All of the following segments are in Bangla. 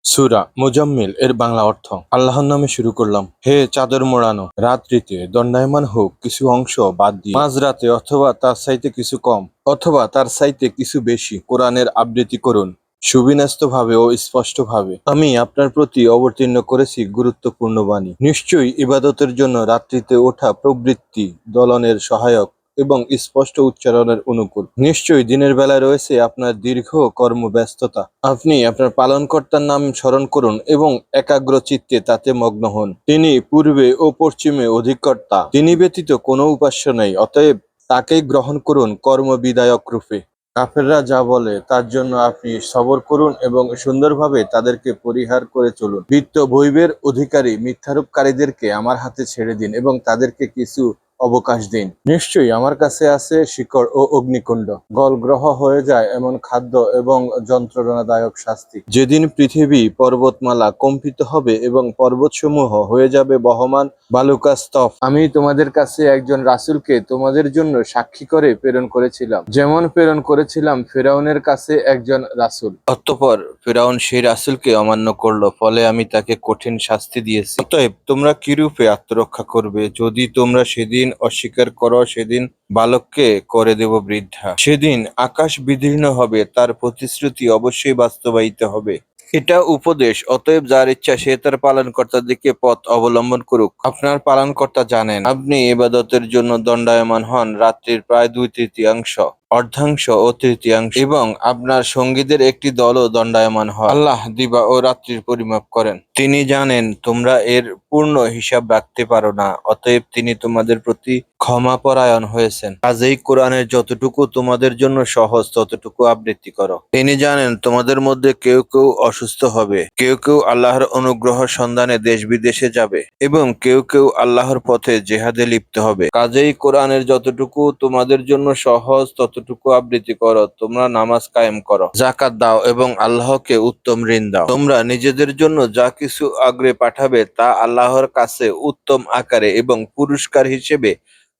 সূরা মুজাম্মিল এর বাংলা অর্থ। আল্লাহর নামে শুরু করলাম। হে চাদর মোড়ানো রাত্রিতে দণ্ডায়মান হোক কিছু অংশ বাদ দিয়ে, মাঝরাতে অথবা তার চাইতে কিছু কম অথবা তার চাইতে কিছু বেশি কোরআনের আবৃত্তি করুন সুবিন্যস্তভাবে ও স্পষ্টভাবে। আমি আপনার প্রতি অবতীর্ণ করেছি গুরুত্বপূর্ণ বাণী। নিশ্চয়ই ইবাদতের জন্য রাত্রিতে ওঠা প্রবৃত্তি দলনের সহায়ক এবং স্পষ্ট উচ্চারণের অনুকূল। নিশ্চয়ই দিনের বেলায় রয়েছে আপনার দীর্ঘ কর্মব্যস্ততা। আপনি আপনার পালনকর্তার নাম স্মরণ করুন এবং একাগ্র চিত্তে তাতে মগ্ন হন। তিনি পূর্বে ও পশ্চিমে অধিকর্তা, তিনি ব্যতীত কোনো উপাস্য নেই, অতএব তাকেই গ্রহণ করুন কর্মবিধায়ক রূপে। কাফেররা যা বলে তার জন্য আপনি সবর করুন এবং সুন্দরভাবে তাদেরকে পরিহার করে চলুন। বিত্ত বৈভবের অধিকারী মিথ্যারোপকারীদেরকে আমার হাতে ছেড়ে দিন এবং তাদেরকে কিছু অবকাশ দিন। নিশ্চয়ই আমার কাছে আছে শিকড় ও অগ্নিকুণ্ড, গলগ্রহ হয়ে যায় এমন খাদ্য এবং যন্ত্রণাদায়ক শাস্তি। যেদিন পৃথিবী পর্বতমালা কম্পিত হবে এবং পর্বতসমূহ হয়ে যাবে বহমান বালুকাস্তফ। আমি তোমাদের কাছে একজন রাসূলকে তোমাদের জন্য সাক্ষী করে প্রেরণ করেছিলাম, যেমন প্রেরণ করেছিলাম ফিরআউনের কাছে একজন রাসূল। অতঃপর ফিরআউন সেই রাসূলকে অমান্য করল, ফলে আমি তাকে কঠিন শাস্তি দিয়েছি। অতএব তোমরা কিরূপে আত্মরক্ষা করবে? যদি তোমরা সেদিন অস্বীকার করো, সেদিন বালককে করে দেব বৃদ্ধা। সেদিন আকাশ বিদীর্ণ হবে, তার প্রতিশ্রুতি অবশ্যই বাস্তবায়িত হবে। এটা উপদেশ, অতএব যার ইচ্ছা সে তার পালনকর্তার দিকে পথ অবলম্বন করুক। আপনার পালনকর্তা জানেন আপনি ইবাদতের জন্য দণ্ডায়মান হন রাত্রির প্রায় 2/3, অর্ধাংশ ও তৃতীয়াংশ, এবং আপনার সঙ্গীদের একটি দলও দণ্ডায়মান হয়। আল্লাহ দিবা ও রাত্রির পরিমাপ করেন। তিনি জানেন তোমরা এর পূর্ণ হিসাব রাখতে পারো না, অতএব তিনি তোমাদের প্রতি ক্ষমাপরায়ণ হয়েছেন। কাজেই কোরআনের যতটুকু তোমাদের জন্য সহজ ততটুকু আবৃত্তি করো। তিনি জানেন তোমাদের মধ্যে কেউ কেউ অসুস্থ হবে, কেউ কেউ আল্লাহর অনুগ্রহ সন্ধানে দেশ বিদেশে যাবে এবং কেউ কেউ আল্লাহর পথে জেহাদে লিপ্ত হবে। কাজেই কোরআনের যতটুকু তোমাদের জন্য সহজ ততটুকু আবৃত্তি করো। তোমরা নামাজ কায়েম করো, যাকাত দাও এবং আল্লাহকে উত্তম ঋণ দাও। তোমরা নিজেদের জন্য যা কিছু আগ্রে পাঠাবে তা আল্লাহর কাছে উত্তম আকারে এবং পুরস্কার হিসেবে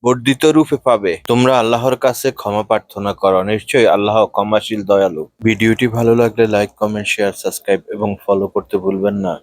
বর্ধিত রূপে পাবে। তোমরা আল্লাহর কাছে ক্ষমা প্রার্থনা করো, নিশ্চয়ই আল্লাহ ক্ষমাশীল দয়ালু। ভিডিওটি ভালো লাগলে লাইক, কমেন্ট, শেয়ার, সাবস্ক্রাইব এবং ফলো করতে ভুলবেন না।